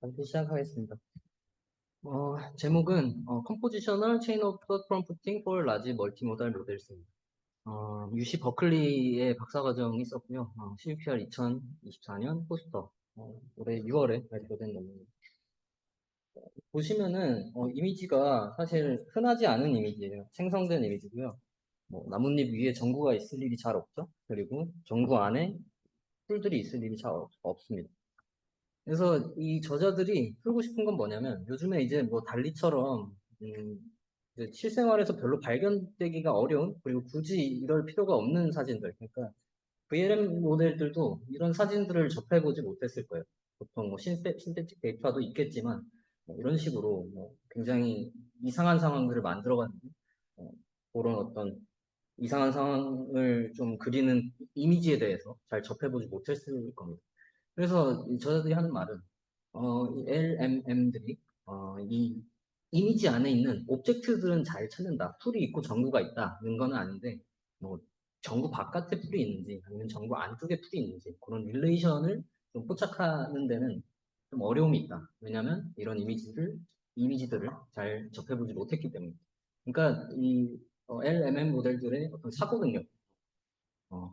다시 시작하겠습니다. 제목은 Compositional Chain of Thought Prompting for Large Multimodal Models입니다. UC 버클리의 박사과정이 있었고요. CVPR 2024년 포스터 올해 6월에 발표된 논문입니다. 보시면은 이미지가 사실 흔하지 않은 이미지예요. 생성된 이미지고요. 나뭇잎 위에 전구가 있을 일이 잘 없죠. 그리고 전구 안에 풀들이 있을 일이 잘 없습니다. 그래서 이 저자들이 풀고 싶은 건 뭐냐면 요즘에 이제 뭐 달리처럼 이제 실생활에서 별로 발견되기가 어려운 그리고 굳이 이럴 필요가 없는 사진들, 그러니까 VLM 모델들도 이런 사진들을 접해보지 못했을 거예요. 보통 뭐 신테틱 데이터도 있겠지만 이런 식으로 굉장히 이상한 상황들을 만들어가지고 그런 어떤 이상한 상황을 좀 그리는 이미지에 대해서 잘 접해보지 못했을 겁니다. 그래서 저자들이 하는 말은 이 LMM들이 이 이미지 안에 있는 오브젝트들은 잘 찾는다. 풀이 있고 전구가 있다는 건 아닌데 뭐 전구 바깥에 풀이 있는지 아니면 전구 안쪽에 풀이 있는지 그런 릴레이션을 좀 포착하는 데는 좀 어려움이 있다. 왜냐하면 이런 이미지들을 잘 접해보지 못했기 때문에. 그러니까 이 LMM 모델들의 어떤 사고 능력, 어,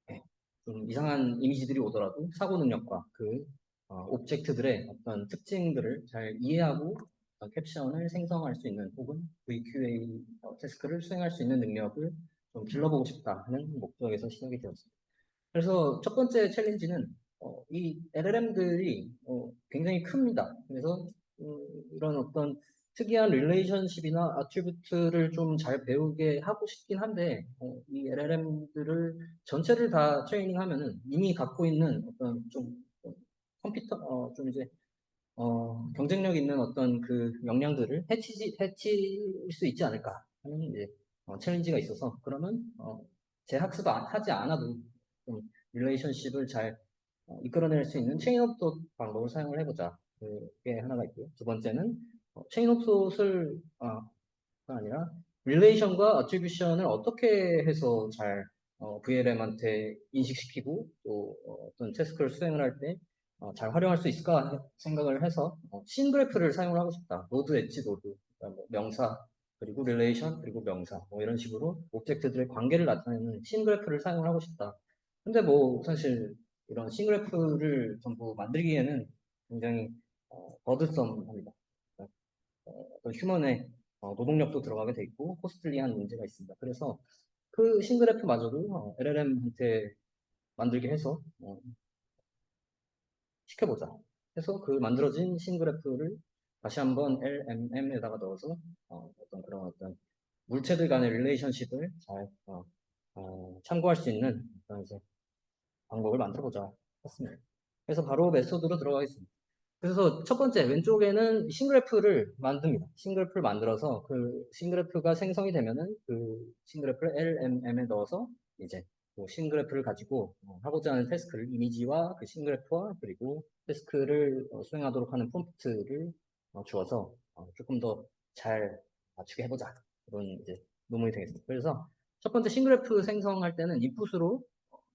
네. 좀 이상한 이미지들이 오더라도 사고 능력과 그 오브젝트들의 어떤 특징들을 잘 이해하고 캡션을 생성할 수 있는 혹은 VQA 태스크를 수행할 수 있는 능력을 좀 길러보고 싶다는 목적에서 시작이 되었습니다. 그래서 첫 번째 챌린지는 이 LLM들이 굉장히 큽니다. 그래서 이런 어떤 특이한 릴레이션십이나 아트리뷰트를 좀 잘 배우게 하고 싶긴 한데 이 LLM들을 전체를 다 트레이닝하면은 이미 갖고 있는 어떤 좀 컴퓨터 좀 이제 경쟁력 있는 어떤 그 역량들을 해칠 수 있지 않을까 하는 이제 챌린지가 있어서 그러면 재학습 하지 않아도 좀 릴레이션십을 잘 이끌어낼 수 있는 체인 오브 톳 방법을 사용을 해보자. 그게 하나가 있고요. 두 번째는 체인 오브 톳을 아니라 릴레이션과 어트리뷰션을 어떻게 해서 잘 VLM한테 인식시키고 또 어떤 태스크를 수행을 할 때 잘 활용할 수 있을까 생각을 해서 씬그래프를 사용을 하고 싶다. 노드, 엣지, 노드, 그러니까 뭐 명사, 그리고 릴레이션, 그리고 명사 뭐 이런 식으로 오브젝트들의 관계를 나타내는 씬그래프를 사용을 하고 싶다. 근데 뭐 사실 이런 씬그래프를 전부 만들기에는 굉장히 버드썸합니다. 어떤 휴먼의 노동력도 들어가게 돼 있고 코스틀리한 문제가 있습니다. 그래서 그 싱그래프마저도 LLM한테 만들게 해서 시켜보자. 해서 그 만들어진 싱그래프를 다시 한번 LMM에다가 넣어서 어떤 그런 어떤 물체들 간의 릴레이션십을 잘 참고할 수 있는 어떤 이제 방법을 만들어보자 했습니다. 그래서 바로 메소드로 들어가겠습니다. 그래서 첫 번째 왼쪽에는 싱그래프를 만듭니다. 싱그래프를 만들어서 그 싱그래프가 생성이 되면은 그 싱그래프를 LMM에 넣어서 이제 그 싱그래프를 가지고 하고자 하는 태스크를 이미지와 그 싱그래프와 그리고 태스크를 수행하도록 하는 프롬프트를 주어서 조금 더 잘 맞추게 해보자. 그런 이제 논문이 되겠습니다. 그래서 첫 번째 싱그래프 생성할 때는 인풋으로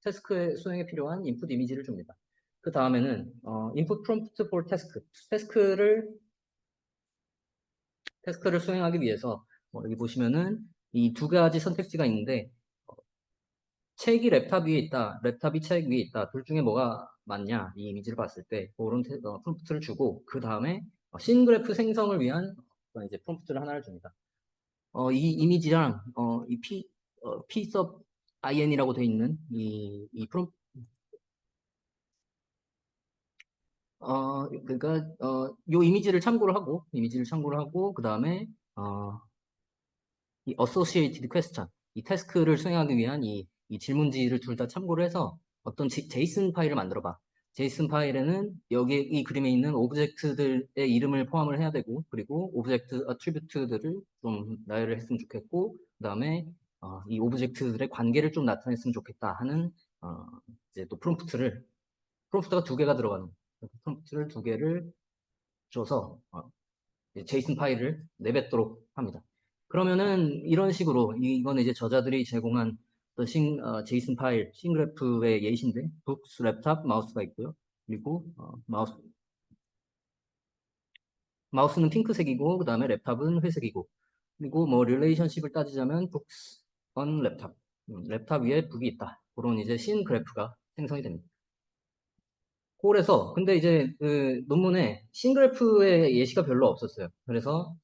태스크 수행에 필요한 인풋 이미지를 줍니다. 그 다음에는 input prompt for task, 태스크를 수행하기 위해서 여기 보시면은 이 두 가지 선택지가 있는데 책이 랩탑 위에 있다, 랩탑이 책 위에 있다. 둘 중에 뭐가 맞냐? 이 이미지를 봤을 때 그런 프롬프트를 주고 그 다음에 씬그래프 생성을 위한 이제 프롬프트를 하나를 줍니다. 이 이미지랑 이 P sub in이라고 되어 있는 이 프롬프트 그러니까, 요 이미지를 참고를 하고, 그 다음에, 이 associated question, 이 태스크를 수행하기 위한 이 질문지를 둘 다 참고를 해서 어떤 제이슨 파일을 만들어 봐. 제이슨 파일에는 여기 이 그림에 있는 오브젝트들의 이름을 포함을 해야 되고, 그리고 오브젝트 어트리뷰트들을 좀 나열을 했으면 좋겠고, 그 다음에, 이 오브젝트들의 관계를 좀 나타냈으면 좋겠다 하는, 이제 또 프롬프트가 두 개가 들어가는 프롬프트를 두 개를 줘서 제이슨 파일을 내뱉도록 합니다. 그러면은 이런 식으로 이거는 이제 저자들이 제공한 제이슨 파일 싱그래프의 예시인데 북스 랩탑 마우스가 있고요. 그리고 마우스 마우스는 핑크색이고, 그 다음에 랩탑은 회색이고, 그리고 뭐 릴레이션십을 따지자면 books on 랩탑, 랩탑 위에 북이 있다. 그런 이제 씬 그래프가 생성이 됩니다. 그래서 근데 이제 그 논문에 씬 그래프의 예시가 별로 없었어요. 그래서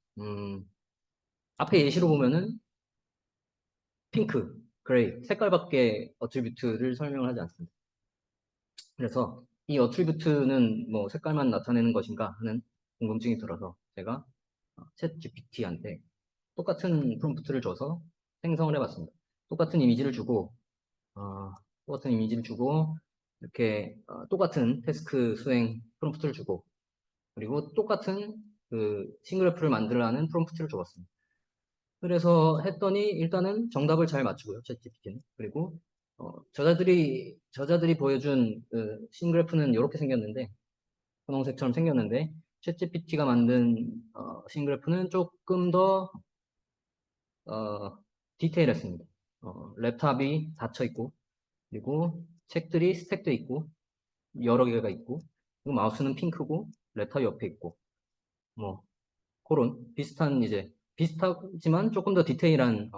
앞에 예시로 보면은 핑크, 그레이 색깔밖에 어트리뷰트를 설명을 하지 않습니다. 그래서 이 어트리뷰트는 뭐 색깔만 나타내는 것인가 하는 궁금증이 들어서 제가 챗 GPT한테 똑같은 프롬프트를 줘서 생성을 해봤습니다. 똑같은 이미지를 주고 어, 똑같은 이미지를 주고 이렇게 똑같은 태스크 수행 프롬프트를 주고 그리고 똑같은 그 싱글애플을 만들라는 프롬프트를 줘봤습니다. 그래서 했더니 일단은 정답을 잘 맞추고요, 챗GPT는. 그리고 저자들이 보여준 그 싱글애플은 이렇게 생겼는데 분홍색처럼 생겼는데 챗GPT가 만든 싱글애플은 조금 더 디테일했습니다. 랩탑이 닫혀 있고 그리고 책들이 스택돼 있고 여러 개가 있고 그리고 마우스는 핑크고 랩탑이 옆에 있고 뭐 그런 비슷한 이제 비슷하지만 조금 더 디테일한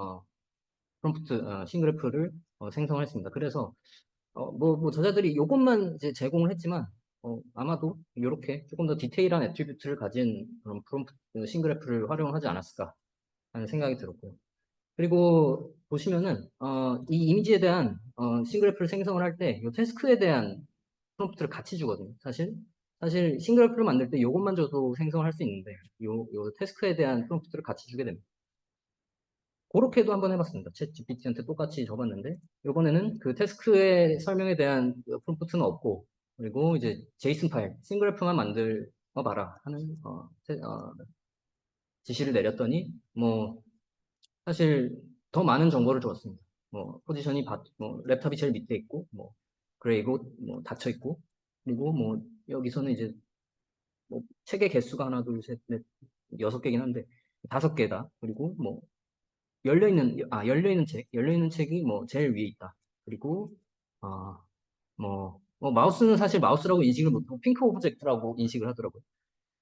프롬프트 싱글애플을 생성을 했습니다. 그래서 뭐 저자들이 이것만 이제 제공을 했지만 아마도 이렇게 조금 더 디테일한 애트리뷰트를 가진 그런 프롬프트 싱글애플을 활용하지 않았을까 하는 생각이 들었고요. 그리고 보시면은 이 이미지에 대한 싱글애플 생성을 할 때 이 태스크에 대한 프롬프트를 같이 주거든요. 사실 싱글애플을 만들 때 이것만 줘도 생성을 할 수 있는데 요 태스크에 대한 프롬프트를 같이 주게 됩니다. 그렇게도 한번 해봤습니다. 챗 GPT한테 똑같이 줘봤는데 이번에는 그 태스크의 설명에 대한 그 프롬프트는 없고 그리고 이제 제이슨 파일 싱글애플만 만들어 봐라 하는 지시를 내렸더니 뭐 사실 더 많은 정보를 주었습니다. 뭐 포지션이 뭐 랩탑이 제일 밑에 있고 뭐 그레이고 뭐 닫혀 있고 그리고 뭐 여기서는 이제 뭐 책의 개수가 하나 둘셋넷 6개긴 한데 5개다. 그리고 뭐 열려 있는 책이 뭐 제일 위에 있다. 그리고 마우스는 사실 마우스라고 인식을 못하고 핑크 오브젝트라고 인식을 하더라고요.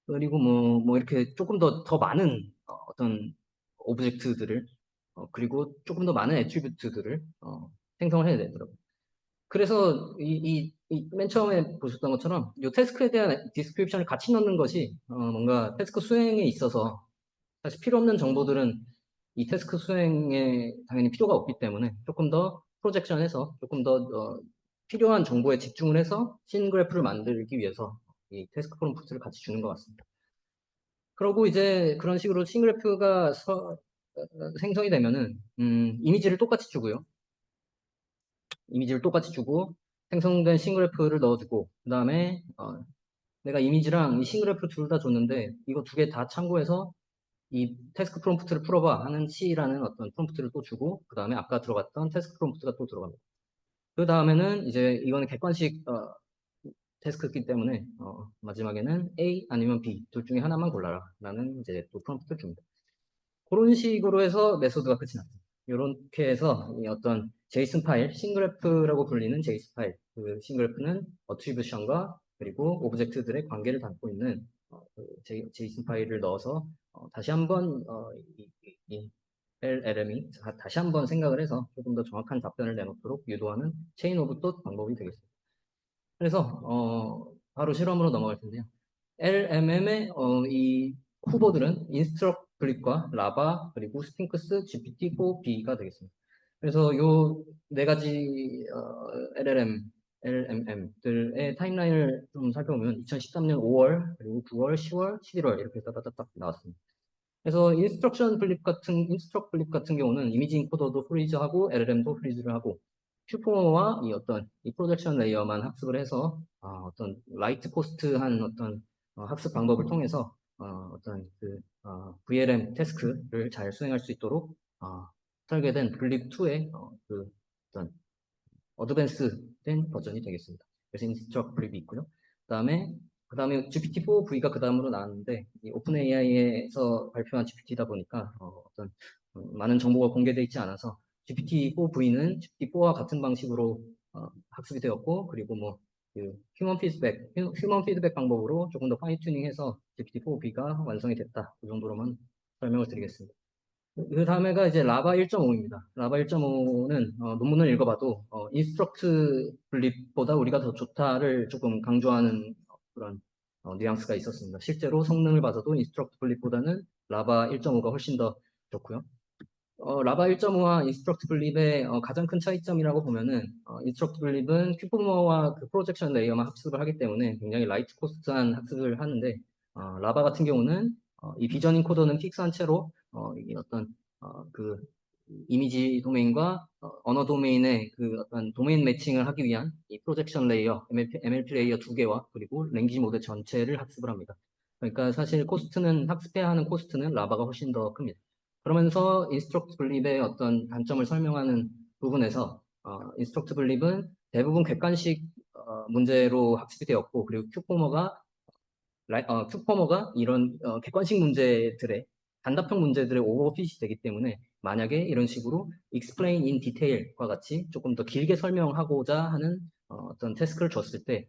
그리고 뭐 이렇게 조금 더 많은 어떤 오브젝트들을 그리고 조금 더 많은 애트리뷰트들을 생성을 해야 되더라고요. 그래서 맨 처음에 보셨던 것처럼 이 태스크에 대한 디스크립션을 같이 넣는 것이 뭔가 태스크 수행에 있어서 사실 필요 없는 정보들은 이 태스크 수행에 당연히 필요가 없기 때문에 조금 더 프로젝션해서 조금 더 필요한 정보에 집중을 해서 씬 그래프를 만들기 위해서 이 태스크 프롬프트를 같이 주는 것 같습니다. 그러고 이제 그런 식으로 씬 그래프가 생성이 되면은 이미지를 똑같이 주고요. 이미지를 똑같이 주고 생성된 씬 그래프를 넣어주고 그 다음에 내가 이미지랑 이 씬 그래프 둘 다 줬는데 이거 두 개 다 참고해서 이 태스크 프롬프트를 풀어봐 하는 C라는 어떤 프롬프트를 또 주고 그 다음에 아까 들어갔던 태스크 프롬프트가 또 들어갑니다. 그 다음에는 이제 이거는 객관식 태스크이기 때문에 마지막에는 A 아니면 B 둘 중에 하나만 골라라 라는 이제 또 프롬프트를 줍니다. 그런 식으로 해서 메소드가 끝이 납니다. 이렇게 해서 이 어떤 제이슨 파일, 싱그래프라고 불리는 제이슨 파일, 그 싱그래프는 어트리뷰션과 그리고 오브젝트들의 관계를 담고 있는 그 제이슨 파일을 넣어서 다시 한번 이 LLM이 다시 한번 생각을 해서 조금 더 정확한 답변을 내놓도록 유도하는 체인 오브 또 방법이 되겠습니다. 그래서 바로 실험으로 넘어갈 텐데요. LMM의 이 후보들은 인스트럭블릿과 라바 그리고 스핑크스 GPT-4B가 되겠습니다. 그래서 요 네 가지 LLM, LMM들의 타임라인을 좀 살펴보면 2013년 5월 그리고 9월, 10월, 11월 이렇게 따다닥 나왔습니다. 그래서 인스트럭 블립 같은 경우는 이미지 인코더도 프리즈하고 LLM도 프리즈를 하고 슈퍼와 이 어떤 이 프로젝션 레이어만 학습을 해서 어떤 라이트 코스트한 어떤 학습 방법을 통해서 어떤 그 VLM 태스크를 잘 수행할 수 있도록 설계된 블립2의 그 어떤 어드밴스된 버전이 되겠습니다. 그래서 인스트럭 블립이 있고요. 그 다음에 GPT-4V가 그 다음으로 나왔는데 오픈 AI에서 발표한 GPT다 보니까 어떤 많은 정보가 공개되어 있지 않아서 GPT-4V는 GPT-4와 같은 방식으로 학습이 되었고 그리고 뭐 그 휴먼 피드백 방법으로 조금 더 파인 튜닝해서 GPT-4B가 완성이 됐다. 그 정도로만 설명을 드리겠습니다. 그 다음에가 이제 라바 1.5입니다. 라바 1.5는 논문을 읽어봐도 인스트럭트 분립보다 우리가 더 좋다를 조금 강조하는 그런 뉘앙스가 있었습니다. 실제로 성능을 봐서도 인스트럭트 분립보다는 라바 1.5가 훨씬 더 좋고요. 라바 1.5와 인스트럭트 분립의 가장 큰 차이점이라고 보면은 인스트럭트 분립은 큐포머와 그 프로젝션 레이어만 학습을 하기 때문에 굉장히 라이트 코스트한 학습을 하는데 라바 같은 경우는 이 비전 인코더는 픽스한 채로 이 어떤 그 이미지 도메인과 언어 도메인의 그 어떤 도메인 매칭을 하기 위한 이 프로젝션 레이어, MLP 레이어 두 개와 그리고 랭귀지 모델 전체를 학습을 합니다. 그러니까 사실 코스트는 학습해야 하는 코스트는 라바가 훨씬 더 큽니다. 그러면서 인스트럭트 블립의 어떤 단점을 설명하는 부분에서 인스트럭트 블립은 대부분 객관식 문제로 학습이 되었고 그리고 큐포머가 이런 객관식 문제들의 단답형 문제들의 오버핏이 되기 때문에 만약에 이런 식으로 explain in detail과 같이 조금 더 길게 설명하고자 하는 어떤 태스크를 줬을 때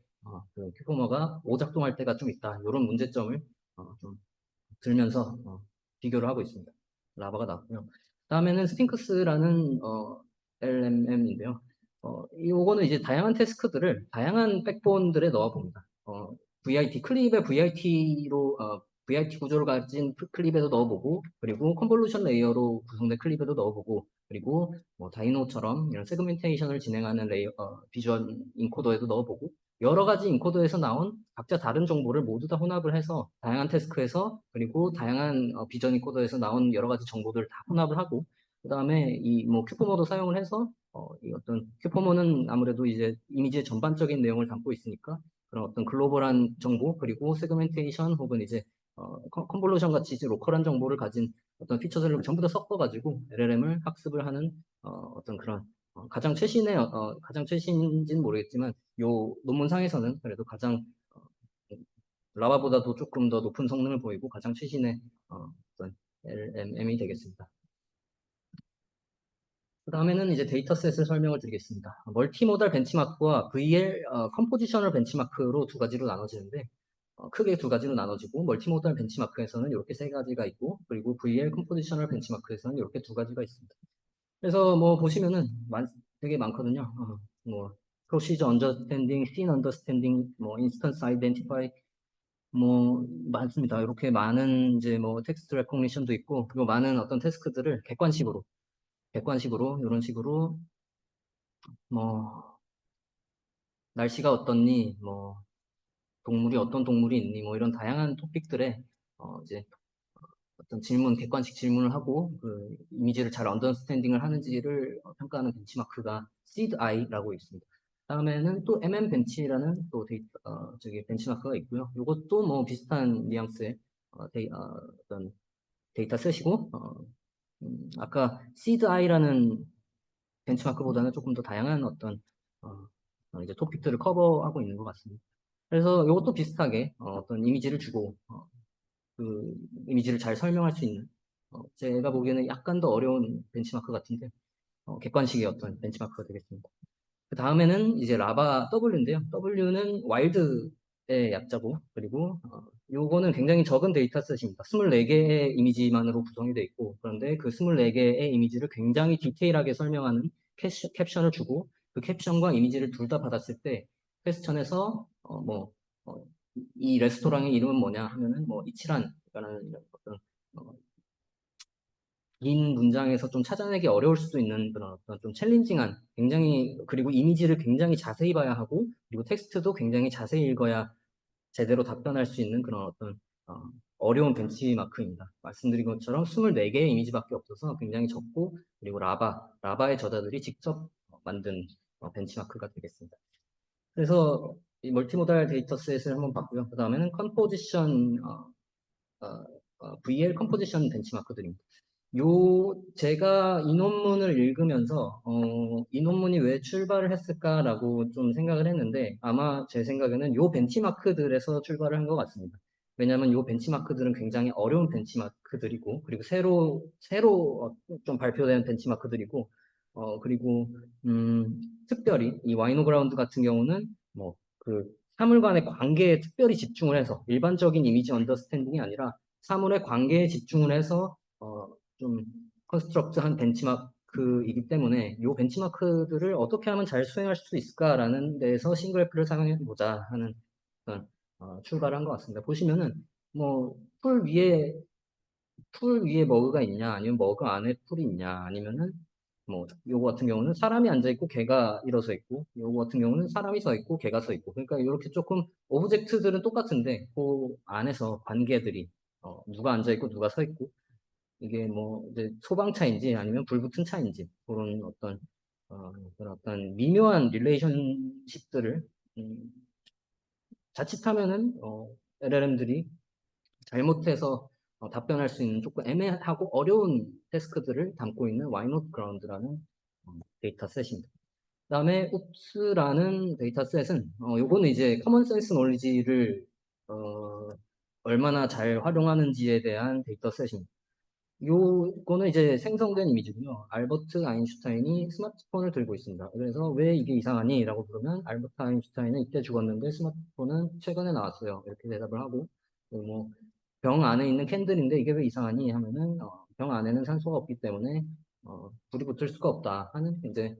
그 큐포머가 오작동할 때가 좀 있다. 이런 문제점을 좀 들면서 비교를 하고 있습니다. 라바가 나왔고요. 다음에는 스핑크스라는 LMM인데요. 요거는 이제 다양한 태스크들을 다양한 백본들에 넣어봅니다. 클립의 VIT 구조를 가진 클립에도 넣어보고, 그리고 컨볼루션 레이어로 구성된 클립에도 넣어보고, 그리고 뭐 다이노처럼 이런 세그멘테이션을 진행하는 비주얼 인코더에도 넣어보고, 여러 가지 인코더에서 나온 각자 다른 정보를 모두 다 혼합을 해서 다양한 태스크에서 그리고 다양한 비전 인코더에서 나온 여러 가지 정보들을 다 혼합을 하고 그 다음에 이 뭐 큐포머도 사용을 해서 이 어떤 큐포머는 아무래도 이제 이미지의 전반적인 내용을 담고 있으니까 그런 어떤 글로벌한 정보 그리고 세그멘테이션 혹은 이제 컨볼루션 같이 이제 로컬한 정보를 가진 어떤 피처들을 전부 다 섞어가지고 LLM을 학습을 하는 어떤 그런 가장 최신인지는 모르겠지만 요 논문상에서는 그래도 가장 어, 라바보다도 조금 더 높은 성능을 보이고 가장 최신의 어떤 LMM이 되겠습니다. 그 다음에는 이제 데이터셋을 설명을 드리겠습니다. 멀티모달 벤치마크와 VL 컴포지셔널 벤치마크로 두 가지로 나눠지는데 크게 두 가지로 나눠지고 멀티모달 벤치마크에서는 이렇게 세 가지가 있고 그리고 VL 컴포지셔널 벤치마크에서는 이렇게 두 가지가 있습니다. 그래서 뭐 보시면은 되게 많거든요. 뭐 Procedure Understanding, Scene Understanding, 뭐 Instance Identify, 뭐 많습니다. 이렇게 많은 이제 뭐 텍스트 레코그니션도 있고 그리고 많은 어떤 태스크들을 객관식으로 이런 식으로 뭐 날씨가 어떻니, 뭐 동물이 어떤 동물이 있니, 뭐 이런 다양한 토픽들에 이제 어떤 객관식 질문을 하고 그 이미지를 잘 언더스탠딩을 하는지를 평가하는 벤치마크가 SEED-I라고 있습니다. 다음에는 또 MM 벤치라는 또 저기 벤치마크가 있고요. 이것도 뭐 비슷한 뉘앙스의 어떤 데이터셋이고 아까 SEED-I라는 벤치마크보다는 조금 더 다양한 어떤 이제 토픽들을 커버하고 있는 것 같습니다. 그래서 이것도 비슷하게 떤 이미지를 주고 그 이미지를 잘 설명할 수 있는 제가 보기에는 약간 더 어려운 벤치마크 같은데 객관식의 어떤 벤치마크가 되겠습니다. 그 다음에는 이제 라바 W인데요. W는 와일드의 약자고 그리고 요거는 굉장히 적은 데이터셋입니다. 24개의 이미지만으로 구성이 되어 있고 그런데 그 24개의 이미지를 굉장히 디테일하게 설명하는 캡션을 주고 그 캡션과 이미지를 둘 다 받았을 때 퀘스천에서 이 레스토랑의 이름은 뭐냐 하면은 뭐 이치란이라는 어떤 어, 긴 문장에서 좀 찾아내기 어려울 수도 있는 그런 어떤 좀 챌린징한 굉장히 그리고 이미지를 굉장히 자세히 봐야 하고 그리고 텍스트도 굉장히 자세히 읽어야 제대로 답변할 수 있는 그런 어떤 어려운 벤치마크입니다. 말씀드린 것처럼 24개의 이미지밖에 없어서 굉장히 적고 그리고 라바의 저자들이 직접 만든 벤치마크가 되겠습니다. 그래서 이 멀티모달 데이터셋을 한번 봤고요. 그 다음에는 VL 컴포지션 벤치마크들입니다. 제가 이 논문을 읽으면서, 이 논문이 왜 출발을 했을까라고 좀 생각을 했는데, 아마 제 생각에는 요 벤치마크들에서 출발을 한 것 같습니다. 왜냐하면 요 벤치마크들은 굉장히 어려운 벤치마크들이고, 그리고 새로 좀 발표된 벤치마크들이고, 그리고, 특별히 이 와이노그라운드 같은 경우는, 뭐, 그 사물 간의 관계에 특별히 집중을 해서 일반적인 이미지 언더스탠딩이 아니라 사물의 관계에 집중을 해서 좀 컨스트럭트한 벤치마크이기 때문에 이 벤치마크들을 어떻게 하면 잘 수행할 수 있을까라는 데에서 싱글F를 사용해 보자 하는 그런, 출발을 한 것 같습니다. 보시면은 뭐 풀 위에 머그가 있냐, 아니면 머그 안에 풀이 있냐, 아니면은 뭐 요거 같은 경우는 사람이 앉아 있고 개가 일어서 있고, 요거 같은 경우는 사람이 서 있고 개가 서 있고, 그러니까 이렇게 조금 오브젝트들은 똑같은데 그 안에서 관계들이 누가 앉아 있고 누가 서 있고, 이게 뭐 이제 소방차인지 아니면 불붙은 차인지 그런 그런 어떤 미묘한 릴레이션십들을 음, 자칫하면은 LLM들이 잘못해서 답변할 수 있는 조금 애매하고 어려운 태스크들을 담고 있는 Why Not Ground라는 데이터셋입니다. 그 다음에 옵스라는 데이터셋은 요거는 이제 커먼센스 논리지를 얼마나 잘 활용하는지에 대한 데이터셋입니다. 요거는 이제 생성된 이미지고요. 알버트 아인슈타인이 스마트폰을 들고 있습니다. 그래서 왜 이게 이상하니? 라고 물으면 알버트 아인슈타인은 이때 죽었는데 스마트폰은 최근에 나왔어요. 이렇게 대답을 하고 뭐 병 안에 있는 캔들인데 이게 왜 이상하니? 하면은 병 안에는 산소가 없기 때문에 불이 붙을 수가 없다 하는 이제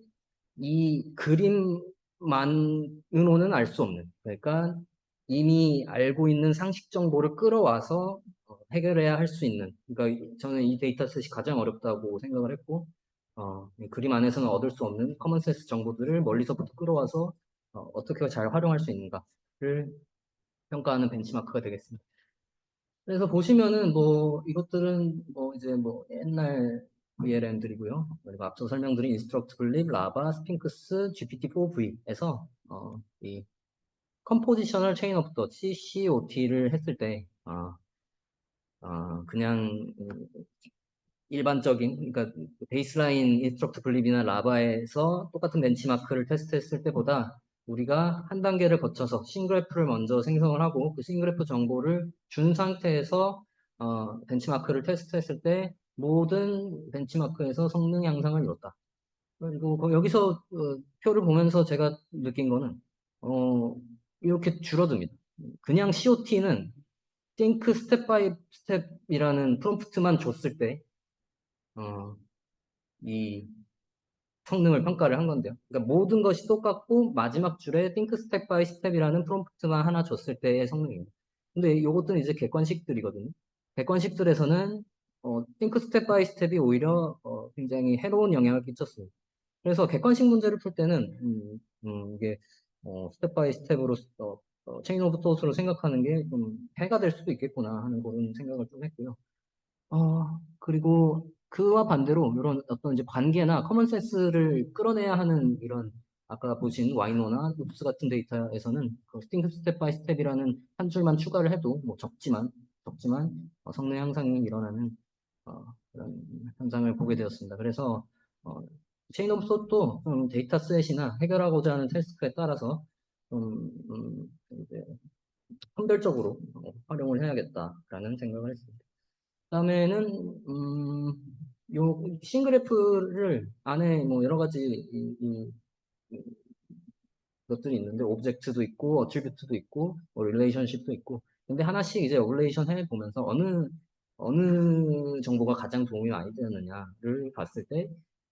이 그림만으로는 알 수 없는, 그러니까 이미 알고 있는 상식 정보를 끌어와서 해결해야 할 수 있는, 그러니까 저는 이 데이터셋이 가장 어렵다고 생각을 했고, 이 그림 안에서는 얻을 수 없는 커먼센스 정보들을 멀리서부터 끌어와서 어떻게 잘 활용할 수 있는가를 평가하는 벤치마크가 되겠습니다. 그래서 보시면은 뭐 이것들은 뭐 이제 뭐 옛날 VLM들이고요. 그리고 앞서 설명드린 인스트럭트 블립, 라바, 스핑크스, GPT-4V에서 이 컴포지셔널 체인 오브 더 CCOT를 했을 때 그냥 일반적인, 그러니까 베이스라인 인스트럭트 블립이나 라바에서 똑같은 벤치마크를 테스트했을 때보다 우리가 한 단계를 거쳐서 싱그래프를 먼저 생성을 하고 그 싱그래프 정보를 준 상태에서 벤치마크를 테스트했을 때 모든 벤치마크에서 성능 향상을 이뤘다. 그리고 여기서 표를 보면서 제가 느낀 거는 어, 이렇게 줄어듭니다. 그냥 COT는 think step by step이라는 프롬프트만 줬을 때 이 성능을 평가를 한 건데요. 그러니까 모든 것이 똑같고 마지막 줄에 think step by step이라는 프롬프트만 하나 줬을 때의 성능입니다. 근데 이것들은 이제 객관식들이거든요. 객관식들에서는 think step by step이 오히려 굉장히 해로운 영향을 끼쳤습니다. 그래서 객관식 문제를 풀 때는 이게 스텝 바이 스텝으로 체인 오브 토스로 생각하는 게 좀 해가 될 수도 있겠구나 하는 그런 생각을 좀 했고요. 그리고 그와 반대로 이런 어떤 이제 관계나 커먼센스를 끌어내야 하는 이런 아까 보신 와이노나 룹스 같은 데이터에서는 그 스팅크 스텝 바이 스텝이라는 한 줄만 추가를 해도 뭐 적지만 성능 향상이 일어나는 그런 현상을 보게 되었습니다. 그래서 어, 체인 오브 숏도 데이터셋이나 해결하고자 하는 태스크에 따라서 이제 선별적으로 활용을 해야겠다라는 생각을 했습니다. 그다음에는 요 싱글F를 안에 뭐 여러 가지 것들이 있는데 오브젝트도 있고 어트리뷰트도 있고 뭐 릴레이션십도 있고 근데 하나씩 이제 오블레이션 해 보면서 어느 정보가 가장 도움이 많이 되었느냐를 봤을 때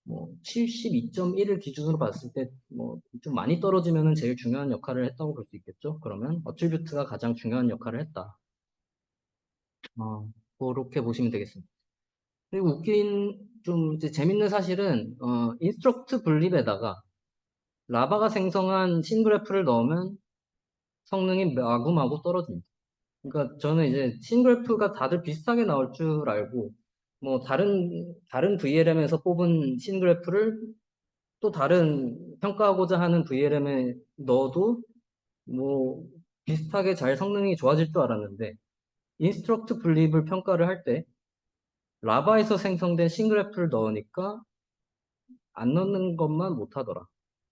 뭐 72.1을 기준으로 봤을 때 뭐 좀 많이 떨어지면은 제일 중요한 역할을 했다고 볼 수 있겠죠. 그러면 어트리뷰트가 가장 중요한 역할을 했다. 그렇게 보시면 되겠습니다. 그리고 웃긴 좀 이제 재밌는 사실은 인스트럭트 분립에다가 라바가 생성한 싱그래프를 넣으면 성능이 마구마구 떨어집니다. 그러니까 저는 이제 싱그래프가 다들 비슷하게 나올 줄 알고 뭐 다른 VLM에서 뽑은 싱그래프를 또 다른 평가하고자 하는 VLM에 넣어도 뭐 비슷하게 잘 성능이 좋아질 줄 알았는데 인스트럭트 분립을 평가를 할 때 라바에서 생성된 싱그래프를 넣으니까 안 넣는 것만 못하더라.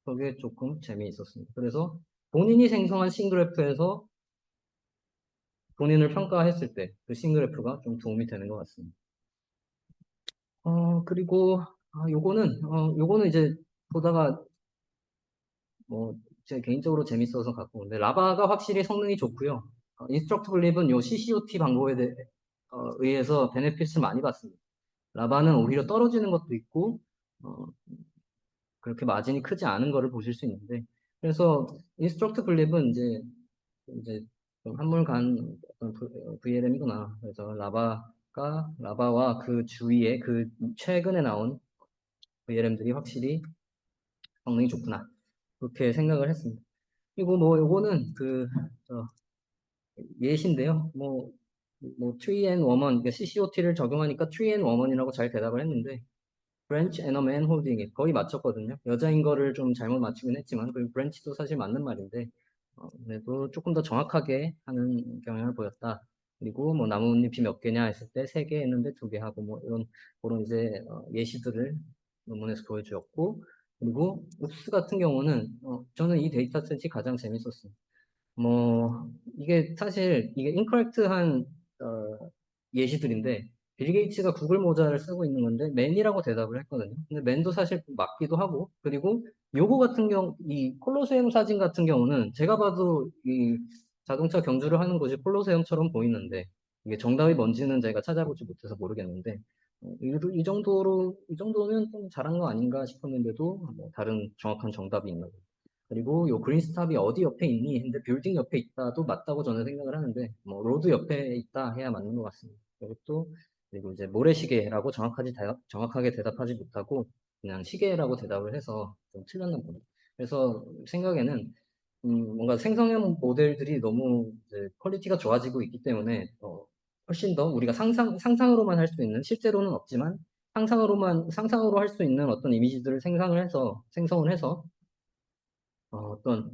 그게 조금 재미있었습니다. 그래서 본인이 생성한 싱그래프에서 본인을 평가했을 때 그 싱그래프가 좀 도움이 되는 것 같습니다. 그리고 요거는 이제 보다가 뭐 제 개인적으로 재밌어서 갖고 오는데 라바가 확실히 성능이 좋고요. 인스트럭터블립은 요 CCOT 방법에 의해서 베네핏을 많이 받습니다. 라바는 오히려 떨어지는 것도 있고 어, 그렇게 마진이 크지 않은 거를 보실 수 있는데 그래서 인스트럭터블립은 이제 좀 한물간 어떤 VLM이구나. 그래서 라바와 그 주위에 그 최근에 나온 VLM들이 확실히 성능이 좋구나. 그렇게 생각을 했습니다. 그리고 뭐 요거는 예시인데요. 뭐 tree and woman, 그러니까 CCOT를 적용하니까 tree and woman이라고 잘 대답을 했는데 branch and a man holding it 거의 맞췄거든요. 여자인 거를 좀 잘못 맞추긴 했지만 그리고 branch도 사실 맞는 말인데 그래도 조금 더 정확하게 하는 경향을 보였다. 그리고 뭐 나뭇잎이 몇 개냐 했을 때 세 개 했는데 두 개 하고 뭐 이런 그런 이제 예시들을 논문에서 보여주었고 그리고 읍스 같은 경우는 저는 이 데이터셋이 가장 재밌었어요. 뭐 이게 사실 이게 인커렉트한 예시들인데 빌 게이츠가 구글 모자를 쓰고 있는 건데 맨이라고 대답을 했거든요. 근데 맨도 사실 맞기도 하고 그리고 요거 같은 경우 이 콜로세움 사진 같은 경우는 제가 봐도 이 자동차 경주를 하는 곳이 콜로세움처럼 보이는데 이게 정답이 뭔지는 제가 찾아보지 못해서 모르겠는데 이 정도면 좀 잘한 거 아닌가 싶었는데도 뭐 다른 정확한 정답이 있는 거예요. 그리고 요 그린스탑이 어디 옆에 있니? 근데 빌딩 옆에 있다도 맞다고 저는 생각을 하는데 뭐 로드 옆에 있다 해야 맞는 것 같습니다. 그리고 이제 모래시계라고 정확하게 대답하지 못하고 그냥 시계라고 대답을 해서 좀 틀렸나 봅니다. 그래서 생각에는 뭔가 생성형 모델들이 너무 이제 퀄리티가 좋아지고 있기 때문에 훨씬 더 우리가 상상으로만 할 수 있는 실제로는 없지만 상상으로 할 수 있는 어떤 이미지들을 생성을 해서 어떤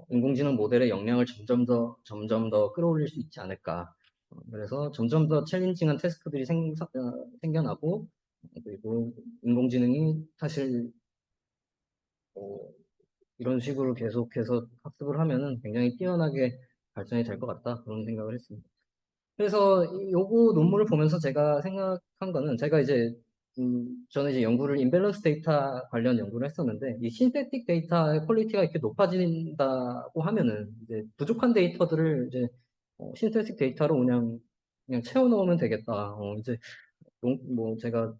인공지능 모델의 역량을 점점 더 끌어올릴 수 있지 않을까. 그래서 점점 더 챌린징한 태스크들이 생겨나고 그리고 인공지능이 사실 어, 이런 식으로 계속해서 학습을 하면은 굉장히 뛰어나게 발전이 될 것 같다 그런 생각을 했습니다. 그래서 요거 논문을 보면서 제가 생각한 거는 제가 이제 저는 이제 연구를 임밸런스 데이터 관련 연구를 했었는데 이 신세틱 데이터의 퀄리티가 이렇게 높아진다고 하면은 이제 부족한 데이터들을 이제 신세틱 데이터로 그냥 채워 넣으면 되겠다. 이제 뭐 제가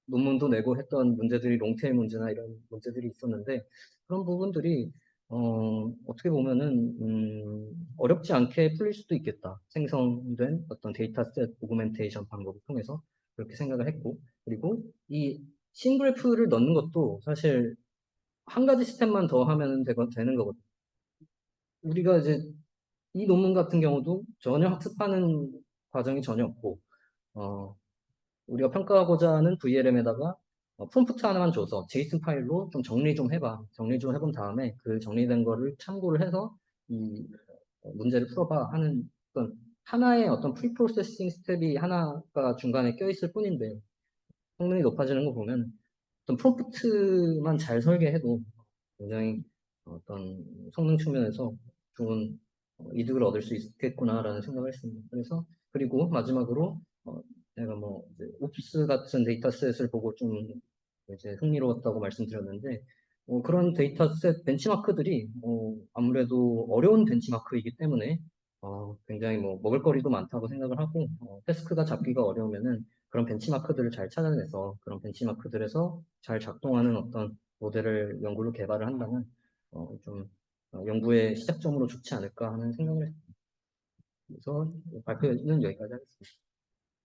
논문도 내고 했던 문제들이 롱테일 문제나 이런 문제들이 있었는데 그런 부분들이 어떻게 보면은 어렵지 않게 풀릴 수도 있겠다. 생성된 어떤 데이터셋 오그멘테이션 방법을 통해서 그렇게 생각을 했고 그리고 이 싱그래프를 넣는 것도 사실 한 가지 스텝만 더 하면 되는 거거든요. 우리가 이제 이 논문 같은 경우도 전혀 학습하는 과정이 전혀 없고 어, 우리가 평가하고자 하는 VLM에다가 프롬프트 하나만 줘서 제이슨 파일로 좀 정리 좀 해봐. 정리 좀 해본 다음에 그 정리된 거를 참고를 해서 이 문제를 풀어봐 하는 어떤 하나의 어떤 프리프로세싱 스텝이 하나가 중간에 껴있을 뿐인데 성능이 높아지는 거 보면 어떤 프롬프트만 잘 설계해도 굉장히 어떤 성능 측면에서 좋은 이득을 얻을 수 있겠구나라는 생각을 했습니다. 그리고 마지막으로 제가 뭐 이제 오피스 같은 데이터셋을 보고 좀 이제 흥미로웠다고 말씀드렸는데 그런 데이터셋 벤치마크들이 아무래도 어려운 벤치마크이기 때문에 굉장히 뭐 먹을거리도 많다고 생각을 하고 태스크가 잡기가 어려우면은 그런 벤치마크들을 잘 찾아내서 그런 벤치마크들에서 잘 작동하는 어떤 모델을 연구를 개발을 한다면 좀 연구의 시작점으로 좋지 않을까 하는 생각을 했습니다. 그래서 발표는 여기까지 하겠습니다.